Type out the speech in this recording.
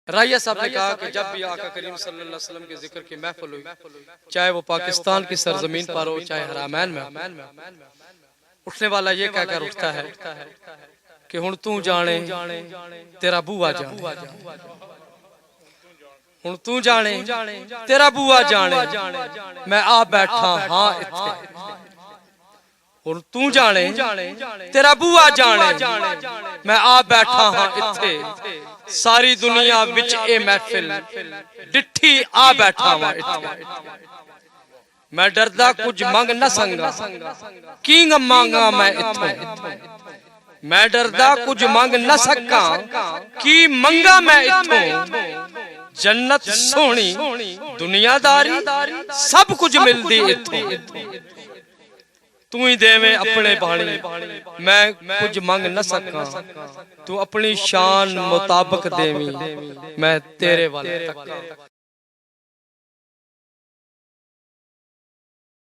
राया साहब ने कहा कि जब भी आका करीम सल्लल्लाहु अलैहि वसल्लम के जिक्र की महफिल हुई, चाहे वो पाकिस्तान की सरजमीन पर हो चाहे हरामैन में, उठने वाला ये कहकर उठता है कि हुण तू जाने तेरा बूआ जाने, हुण तू जाने तेरा बूआ जाने, मैं आ बैठा हाँ इत्थे। हुण तू जाने तेरा बूआ जाने, मैं आ बैठा हाँ इत्थे। सारी दुनिया विच ए महफिल डिठी आ बैठा वा इत्थे। मैं डरदा कुछ मंग न संगा कींग मांगा मैं इत्थों, मैं डरदा कुछ मंग न सका की मंगा मैं इत्थों। जन्नत सोहनी दुनियादारी सब कुछ मिलदी इत्थों। तू ही देवे अपने बाणी मैं कुछ मंग न सका, तू अपनी शान मुताबिक देवी मैं तेरे वाले तक।